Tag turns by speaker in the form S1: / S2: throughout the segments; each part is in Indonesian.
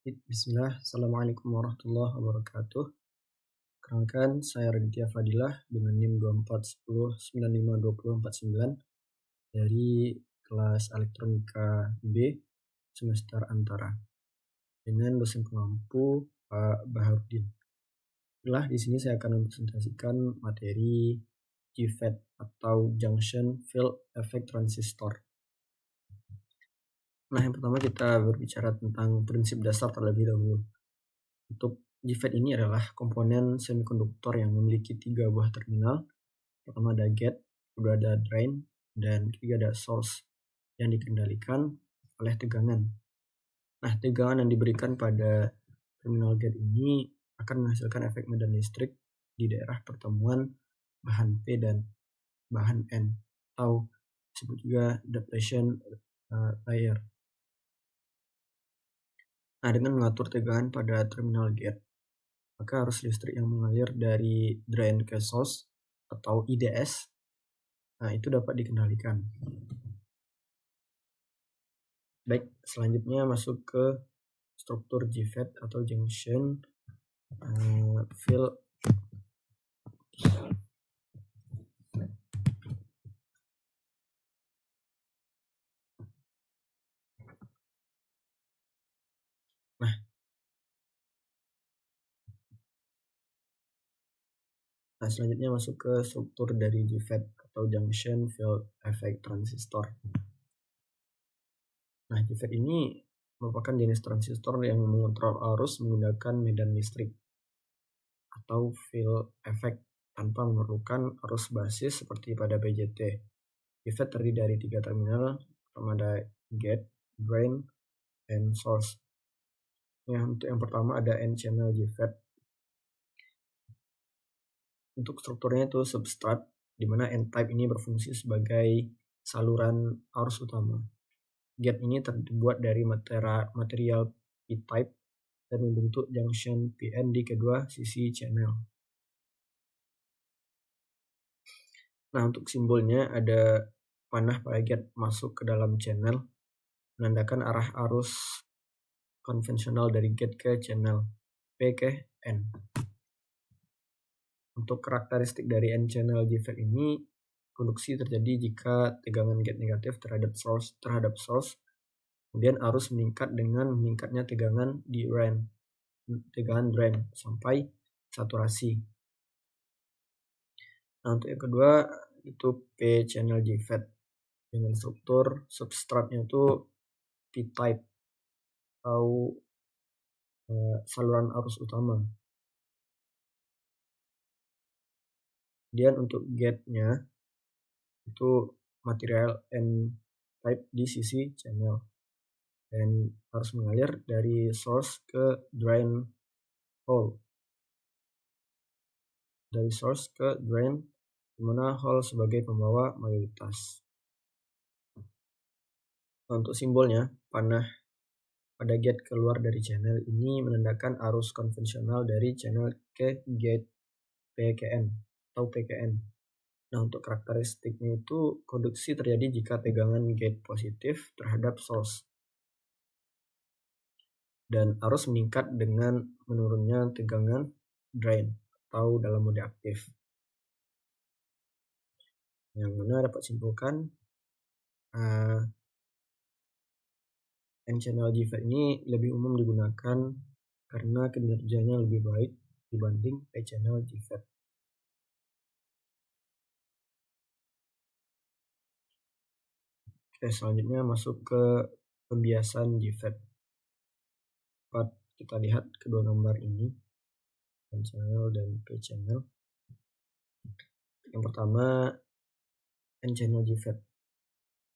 S1: Bismillah, Assalamualaikum warahmatullahi wabarakatuh. Perkenalkan, saya Raditya Fadilah dengan NIM 2410952049 dari kelas Elektronika B semester antara dengan dosen pengampu Pak Baharudin. Di sini saya akan mempresentasikan materi JFET atau Junction Field Effect Transistor. Yang pertama kita berbicara tentang prinsip dasar terlebih dahulu. Untuk JFET ini adalah komponen semikonduktor yang memiliki 3 buah terminal. Pertama ada gate, kedua ada drain, dan ketiga ada source yang dikendalikan oleh tegangan. Tegangan yang diberikan pada terminal gate ini akan menghasilkan efek medan listrik di daerah pertemuan bahan P dan bahan N, atau disebut juga depletion layer. Dengan mengatur tegangan pada terminal gate, maka arus listrik yang mengalir dari drain ke source atau IDS itu dapat dikendalikan. Baik, selanjutnya masuk ke struktur JFET atau Junction Field. Selanjutnya masuk ke struktur dari JFET atau Junction Field Effect Transistor. JFET ini merupakan jenis transistor yang mengontrol arus menggunakan medan listrik atau field effect tanpa memerlukan arus basis seperti pada BJT. JFET terdiri dari 3 terminal, pertama ada gate, drain, dan source. Untuk yang pertama ada N-channel JFET. Untuk strukturnya itu substrat, di mana N-type ini berfungsi sebagai saluran arus utama. Gate ini terbuat dari material P-type dan membentuk junction PN di kedua sisi channel. Untuk simbolnya ada panah pada gate masuk ke dalam channel, menandakan arah arus konvensional dari gate ke channel P ke N. Untuk karakteristik dari N-channel JFET ini, konduksi terjadi jika tegangan gate negatif terhadap source, kemudian arus meningkat dengan meningkatnya tegangan di drain sampai saturasi. Untuk yang kedua itu P-channel JFET dengan struktur substratnya itu P-type atau saluran arus utama. Kemudian untuk gate-nya itu material N-type di sisi channel dan harus mengalir dari source ke drain hole. Dari source ke drain, di mana hole sebagai pembawa mayoritas. Untuk simbolnya, panah pada gate keluar dari channel ini menandakan arus konvensional dari channel ke gate PKN atau PKN. Untuk karakteristiknya itu konduksi terjadi jika tegangan gate positif terhadap source dan arus meningkat dengan menurunnya tegangan drain atau dalam mode aktif. Yang mana dapat simpulkan N-channel JFET ini lebih umum digunakan karena kinerjanya lebih baik dibanding P-channel JFET. Selanjutnya masuk ke pembiasan JFET. Dapat kita lihat kedua gambar ini, N-channel dan P-channel. Yang pertama, N-channel JFET.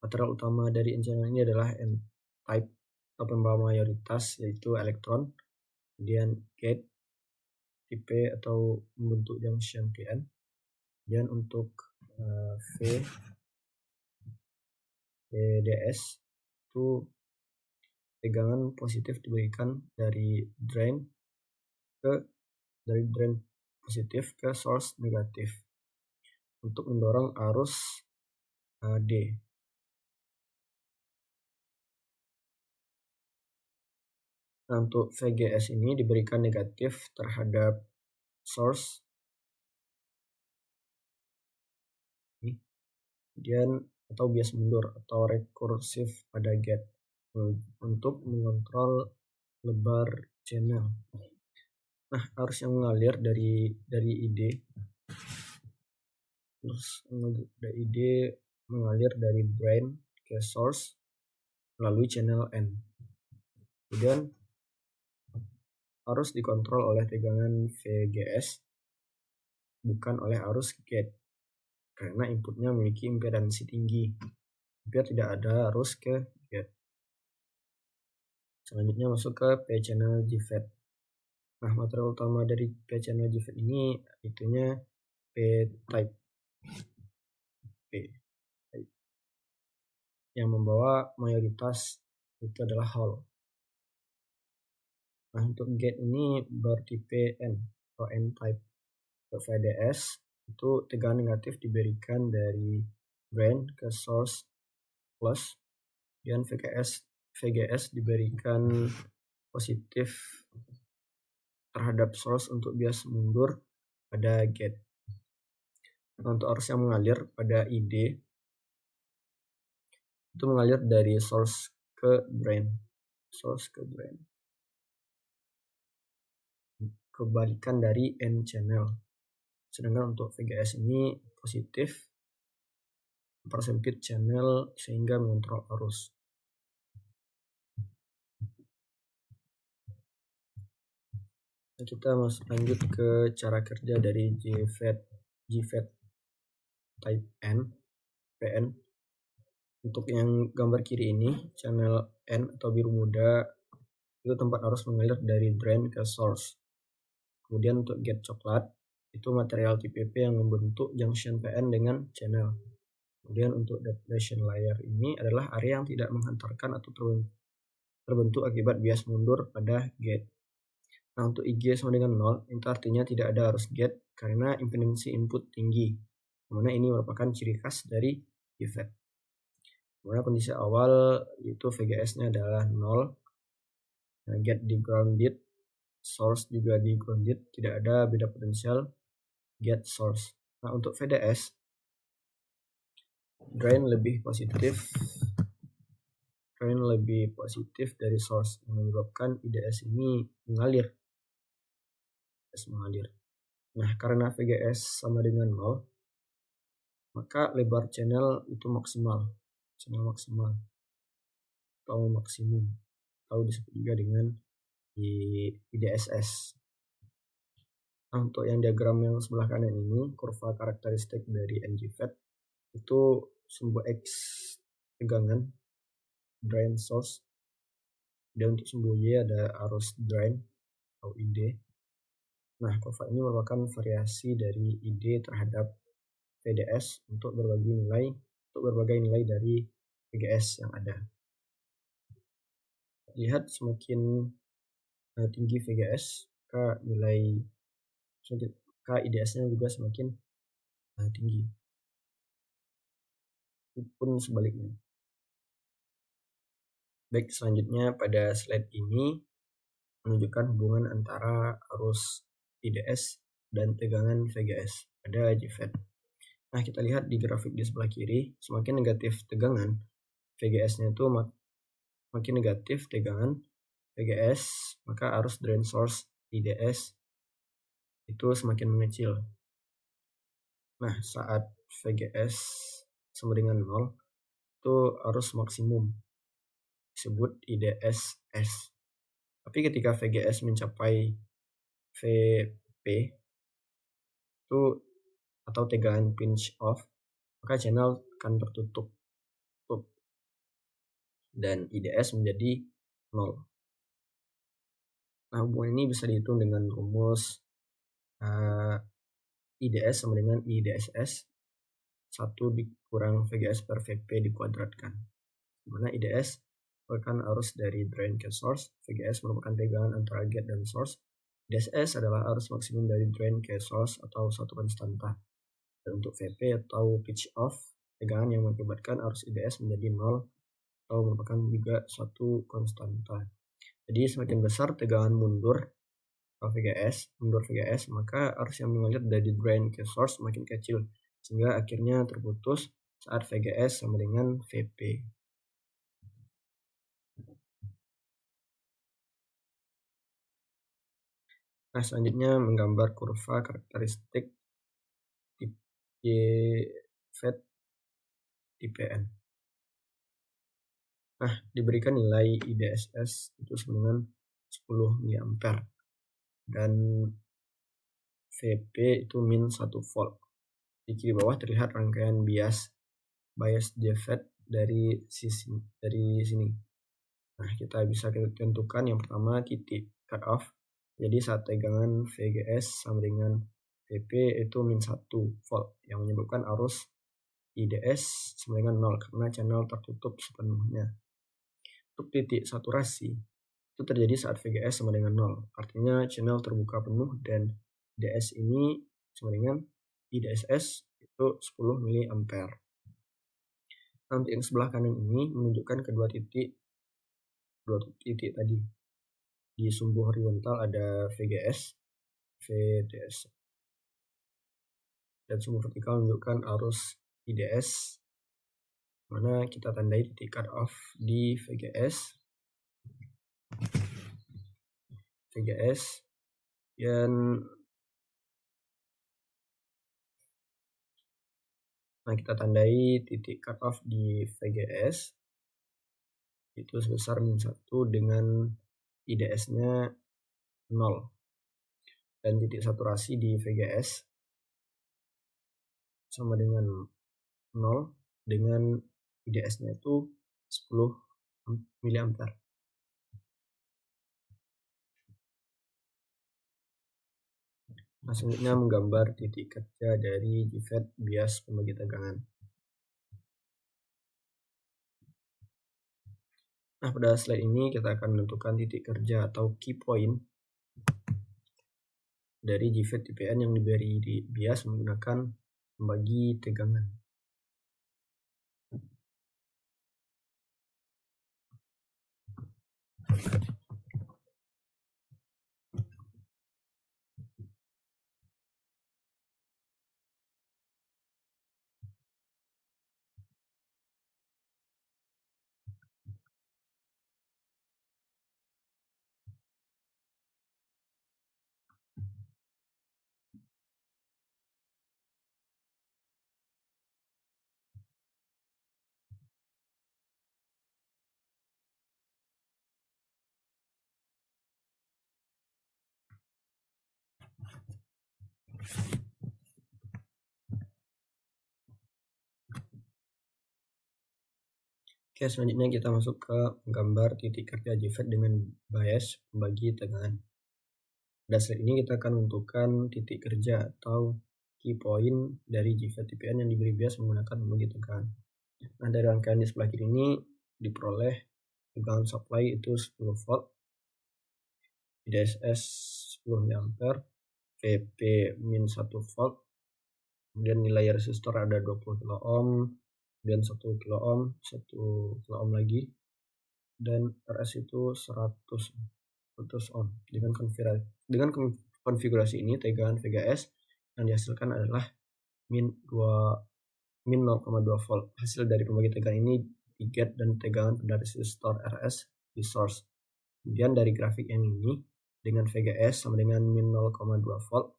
S1: Material utama dari N-channel ini adalah N-type atau pembawa mayoritas, yaitu elektron. Kemudian gate tipe atau membentuk junction PN. Kemudian untuk VDS itu tegangan positif diberikan dari drain positif ke source negatif untuk mendorong arus D. Nah, untuk VGS ini diberikan negatif terhadap source, kemudian atau bias mundur atau rekursif pada gate untuk mengontrol lebar channel. Nah, arus yang mengalir dari ID mengalir dari drain ke source melalui channel N. Kemudian arus dikontrol oleh tegangan VGS, bukan oleh arus gate, karena inputnya memiliki impedansi tinggi, biar tidak ada arus ke gate. Selanjutnya masuk ke P-channel JFET. Nah, material utama dari P-channel JFET ini itunya P-type. Yang membawa mayoritas itu adalah Hall. Nah, untuk gate ini bertipe N atau N-type. Untuk VDS itu tegangan negatif diberikan dari drain ke source plus, dan VGS diberikan positif terhadap source untuk bias mundur pada gate. Nah, untuk arus yang mengalir pada ID itu mengalir dari source ke drain, kebalikan dari N channel. Sedangkan untuk VGS ini positif, mempersempit channel sehingga mengontrol arus. Nah, kita lanjut ke cara kerja dari JFET type N, PN. Untuk yang gambar kiri ini, channel N atau biru muda itu tempat arus mengalir dari drain ke source. Kemudian untuk gate coklat itu material TPP yang membentuk junction PN dengan channel. Kemudian untuk depletion layer ini adalah area yang tidak menghantarkan atau terbentuk akibat bias mundur pada gate. Nah, untuk IG sama dengan 0 itu artinya tidak ada arus gate karena impedansi input tinggi, dimana ini merupakan ciri khas dari JFET. Dimana kondisi awal itu VGS-nya adalah 0, nah, gate di grounded, source juga di grounded, tidak ada beda potensial gate source. Nah, untuk VDS drain lebih positif dari source, yang menyebabkan IDS ini mengalir. Nah, karena VGS sama dengan 0, maka lebar channel itu maksimal atau maksimum, atau disebut juga dengan IDSS. Nah, untuk yang diagram yang sebelah kanan ini, kurva karakteristik dari NJFET itu sumbu X tegangan drain source, dan untuk sumbu Y ada arus drain atau ID. Nah, kurva ini merupakan variasi dari ID terhadap VDS untuk berbagai nilai dari VGS yang ada. Lihat semakin tinggi VGS, maka IDS-nya juga semakin tinggi. Pun sebaliknya. Baik, selanjutnya pada slide ini menunjukkan hubungan antara arus IDS dan tegangan VGS pada JFET. Nah, kita lihat di grafik di sebelah kiri, semakin negatif tegangan VGS-nya itu makin negatif tegangan VGS, maka arus drain source IDS itu semakin mengecil. Nah, saat VGS sama dengan 0 itu arus maksimum, disebut IDSS. Tapi ketika VGS mencapai VP itu atau tegangan pinch off, maka channel akan tertutup dan IDS menjadi 0. Nah, hubungan ini bisa dihitung dengan rumus IDS sama dengan IDSS 1 dikurang VGS per VP dikuadratkan, dimana IDS merupakan arus dari drain ke source, VGS merupakan tegangan antara gate dan source, IDSS adalah arus maksimum dari drain ke source atau satu konstanta. Dan untuk VP atau pitch off, tegangan yang mengakibatkan arus IDS menjadi 0 atau merupakan juga suatu konstanta. Jadi semakin besar tegangan mundur VGS, maka arus yang mengalir dari drain ke source makin kecil, sehingga akhirnya terputus saat VGS sama dengan VP. Nah, selanjutnya menggambar kurva karakteristik JFET IPN. Nah, diberikan nilai IDSS itu dengan 10 mA dan VP itu min 1 volt. Di kiri bawah terlihat rangkaian bias JFET dari sini. Nah, kita bisa tentukan yang pertama titik cut off. Jadi saat tegangan VGS sama dengan VP itu min 1 volt yang menyebabkan arus IDS sama dengan 0 karena channel tertutup sepenuhnya. Untuk titik saturasi itu terjadi saat VGS sama dengan 0, artinya channel terbuka penuh dan IDS ini sama dengan IDSS itu 10 mA. Nah, untuk yang sebelah kanan ini menunjukkan kedua titik tadi. Di sumbu horizontal ada VGS, VDS, dan sumbu vertikal menunjukkan arus IDS, mana kita tandai titik cut off di VGS dan kita tandai titik cut off di VGS itu sebesar min 1 dengan IDS-nya 0, dan titik saturasi di VGS sama dengan 0 dengan IDS-nya itu 10 mA. Nah, selanjutnya menggambar titik kerja dari JFET bias pembagi tegangan. Nah, pada slide ini kita akan menentukan titik kerja atau key point dari JFET IPN yang diberi di bias menggunakan pembagi tegangan. Oke, selanjutnya kita masuk ke menggambar titik kerja JFET dengan bias pembagi tegangan. Pada slide ini kita akan menentukan titik kerja atau key point dari JFET IPN yang diberi bias menggunakan pembagi tegangan. Nah, dari rangkaian di sebelah kiri ini diperoleh tegangan supply itu 10 volt, IDSS 10 mA, VP min 1 volt, kemudian nilai resistor ada 20 kilo ohm, dan 1 kilo ohm lagi, dan RS itu 100 ohm. Dengan konfigurasi ini tegangan VGS yang dihasilkan adalah min 0,2 volt. Hasil dari pembagi tegangan ini di gate dan tegangan pada resistor RS di source. Kemudian dari grafik yang ini dengan VGS sama dengan min 0,2 volt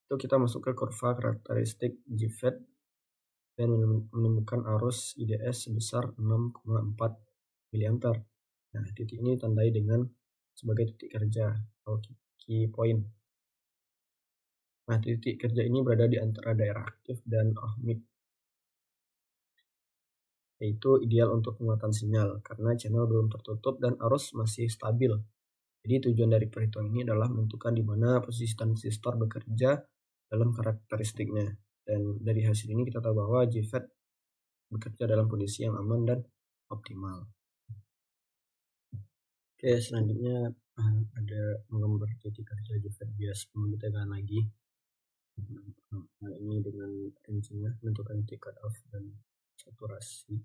S1: itu kita masuk ke kurva karakteristik JFET dan menemukan arus IDS sebesar 6,4 mA. Nah, titik ini tandai dengan sebagai titik kerja atau key point. Nah, titik kerja ini berada di antara daerah aktif dan ohmik, yaitu ideal untuk penguatan sinyal karena channel belum tertutup dan arus masih stabil. Jadi tujuan dari perhitungan ini adalah menentukan di mana posisi transistor bekerja dalam karakteristiknya. Dan dari hasil ini kita tahu bahwa JFET bekerja dalam kondisi yang aman dan optimal. Oke, selanjutnya ada menggambar titik kerja JFET bias pembagi tegangan lagi. Nah, ini dengan range-nya menentukan titik cut off dan saturasi.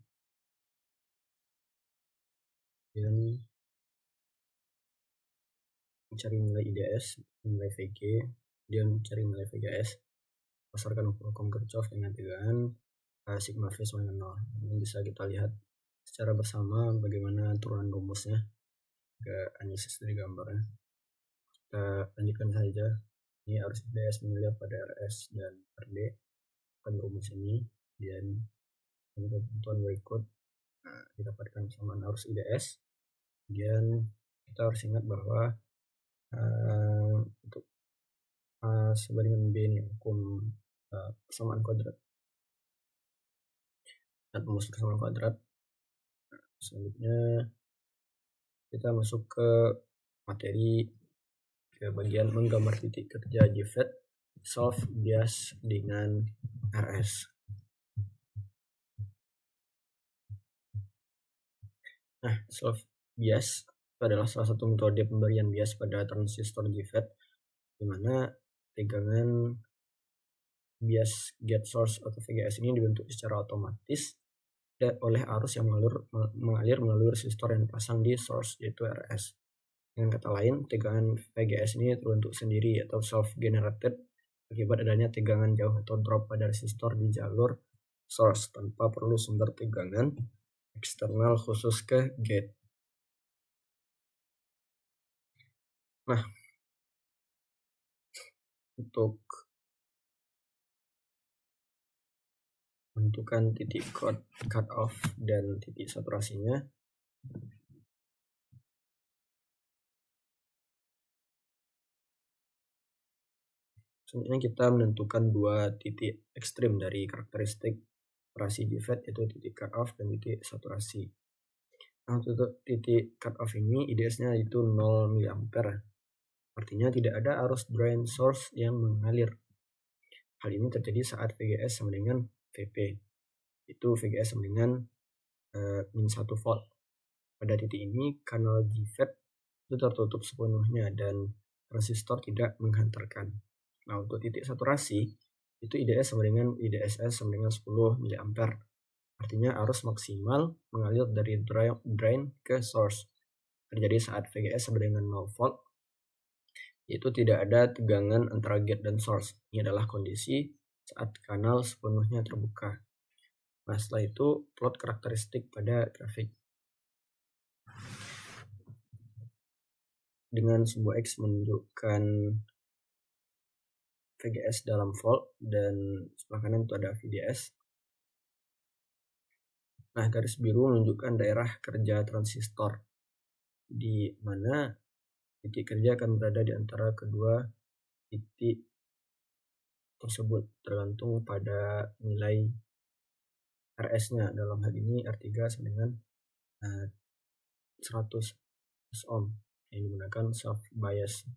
S1: Dan mencari nilai IDS, nilai VG, dia mencari nilai VGS berdasarkan hukum Kirchhoff dengan tegangan sigma V sama dengan 0. Ini bisa kita lihat secara bersama bagaimana turunan rumusnya ke analisis dari gambarnya. Kita lanjutkan saja. Ini arus IDS mengalir pada RS dan RD. Kan rumus ini dan ketentuan berikut didapatkan persamaan arus IDS. Kemudian kita harus ingat bahwa untuk sebandingan B ini hukum persamaan kuadrat dan rumus persamaan kuadrat. Selanjutnya kita masuk ke materi, ke bagian menggambar titik kerja JFET solve bias dengan RS. Nah, solve bias itu adalah salah satu metode pemberian bias pada transistor JFET, di mana tegangan bias gate source atau VGS ini dibentuk secara otomatis oleh arus yang mengalir melalui resistor yang dipasang di source, yaitu RS. Dengan kata lain, tegangan VGS ini terbentuk sendiri atau self-generated akibat adanya tegangan jauh atau drop pada resistor di jalur source tanpa perlu sumber tegangan eksternal khusus ke gate. Nah, untuk menentukan titik cut off dan titik saturasinya, sebenarnya kita menentukan dua titik ekstrim dari karakteristik operasi JFET, yaitu titik cut off dan titik saturasi. Nah, untuk titik cut off ini IDS-nya itu 0 mA. Artinya tidak ada arus drain source yang mengalir. Hal ini terjadi saat VGS sama dengan VP. Itu VGS sama dengan min 1 volt. Pada titik ini kanal JFET itu tertutup sepenuhnya dan transistor tidak menghantarkan. Nah, untuk titik saturasi itu IDS sama dengan IDSS sama dengan 10 mA. Artinya arus maksimal mengalir dari drain ke source terjadi saat VGS sama dengan 0 volt. Itu tidak ada tegangan antara gate dan source. Ini adalah kondisi saat kanal sepenuhnya terbuka. Nah, setelah itu plot karakteristik pada grafik. Dengan simbol X menunjukkan VGS dalam volt dan sebelah kanan itu ada VDS. Nah, garis biru menunjukkan daerah kerja transistor, di mana titik kerja akan berada di antara kedua titik tersebut tergantung pada nilai RS-nya. Dalam hal ini R3 sama dengan 100 ohm yang digunakan self bias.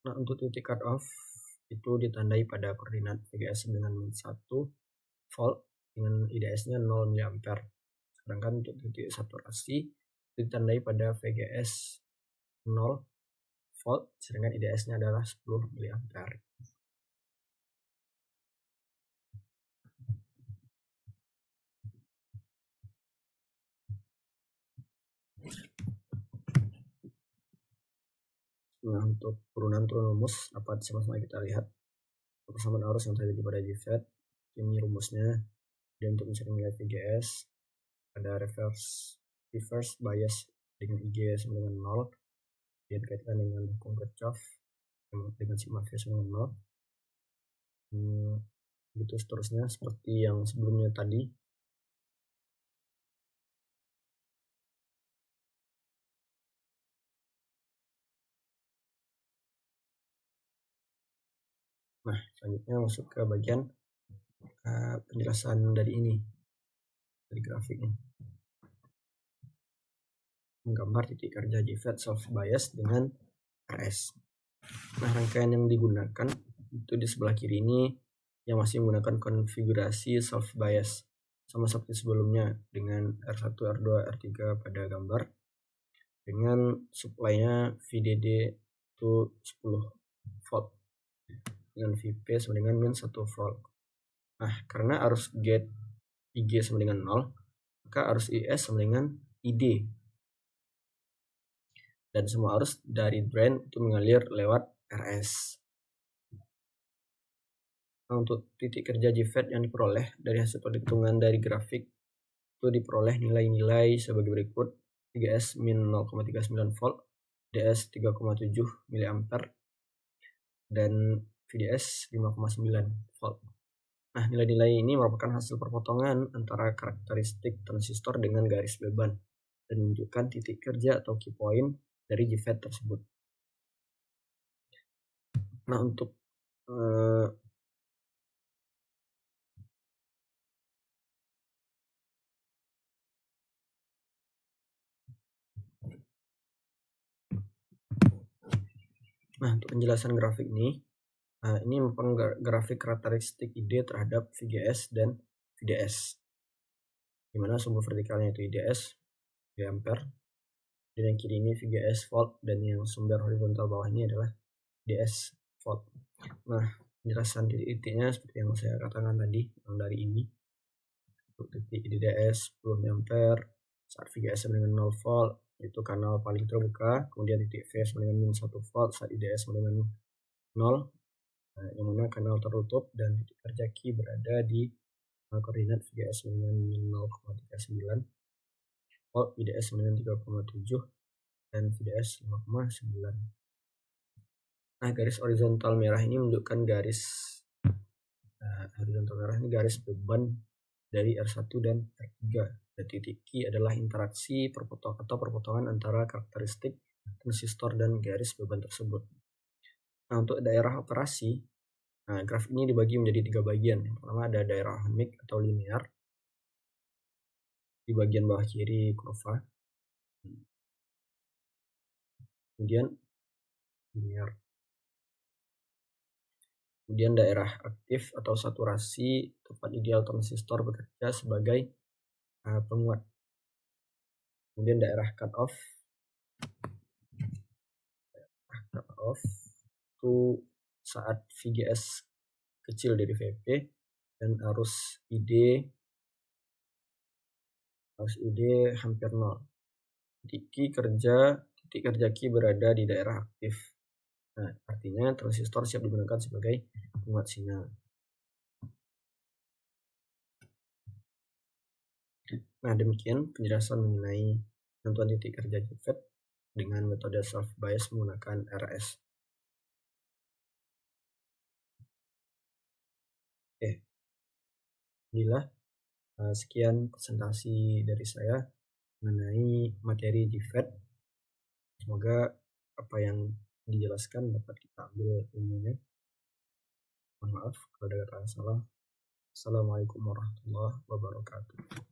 S1: Nah, untuk titik cut off itu ditandai pada koordinat VGS dengan 1 volt dengan IDS-nya 0 mA. Sedangkan untuk titik saturasi ditandai pada VGS 0 volt sedangkan IDS-nya adalah 10 mA. Nah, untuk turunan rumus dapat sama-sama kita lihat persamaan arus yang terjadi pada JFET. Ini rumusnya. Dan untuk mencari nilai VGS ada reverse bias dengan IG sama dengan 0 dia dikaitkan dengan hukum Kirchhoff dengan sigma V sama dengan 0. Begitu seterusnya seperti yang sebelumnya tadi. Nah, selanjutnya masuk ke bagian penjelasan dari ini, dari grafik ini. Menggambar titik kerja JFET self bias dengan RS. Nah, rangkaian yang digunakan itu di sebelah kiri ini yang masih menggunakan konfigurasi self bias sama seperti sebelumnya dengan R1, R2, R3 pada gambar dengan supply-nya VDD itu 10 volt dengan VP sama dengan min 1 volt. Nah, karena arus gate IG sama dengan 0, maka arus IS sama dengan ID. dan semua arus dari drain itu mengalir lewat RS. Nah, untuk titik kerja JFET yang diperoleh dari hasil perhitungan dari grafik itu diperoleh nilai-nilai sebagai berikut: VGS min 0,39 volt, VDS 3,7 mA, dan VDS 5,9 volt. Nah, nilai-nilai ini merupakan hasil perpotongan antara karakteristik transistor dengan garis beban dan menunjukkan titik kerja atau key point dari JFET tersebut. Nah, untuk penjelasan grafik ini merupakan grafik karakteristik ID terhadap VGS dan VDS, di mana sumber vertikalnya itu IDS, mA, dan yang kiri ini VGS volt, dan yang sumber horizontal bawah ini adalah DS volt. Nah, penjelasan titik-titiknya seperti yang saya katakan tadi, yang dari ini. Untuk titik IDS 10 mA saat VGS sama dengan 0 volt, itu kanal paling terbuka. Kemudian titik V sama dengan -1 volt saat IDS sama dengan 0, yang mana kanal tertutup, dan titik kerja Q berada di koordinat VGS sama dengan -0,39 volt, IDS sama dengan 3,7, dan VDS 5,9. Nah, garis horizontal merah ini menunjukkan garis beban dari R1 dan R3. Dan titik Q adalah interaksi perpotongan antara karakteristik transistor dan garis beban tersebut. Nah, untuk daerah operasi, graf ini dibagi menjadi 3 bagian. Yang pertama ada daerah ohmik atau linear. Di bagian bawah kiri kurva. Kemudian linear. Kemudian daerah aktif atau saturasi, tempat ideal transistor bekerja sebagai penguat. Kemudian daerah cut off itu saat VGS kecil dari VP dan arus ID hampir 0. Titik kerja Q berada di daerah aktif. Nah, artinya transistor siap digunakan sebagai penguat sinyal. Nah, demikian penjelasan mengenai penentuan titik kerja JFET dengan metode self bias menggunakan RS. Oke, inilah sekian presentasi dari saya mengenai materi JFET. Semoga apa yang dijelaskan dapat kita ambil ilmunya. Mohon maaf kalau ada kata salah. Assalamualaikum warahmatullahi wabarakatuh.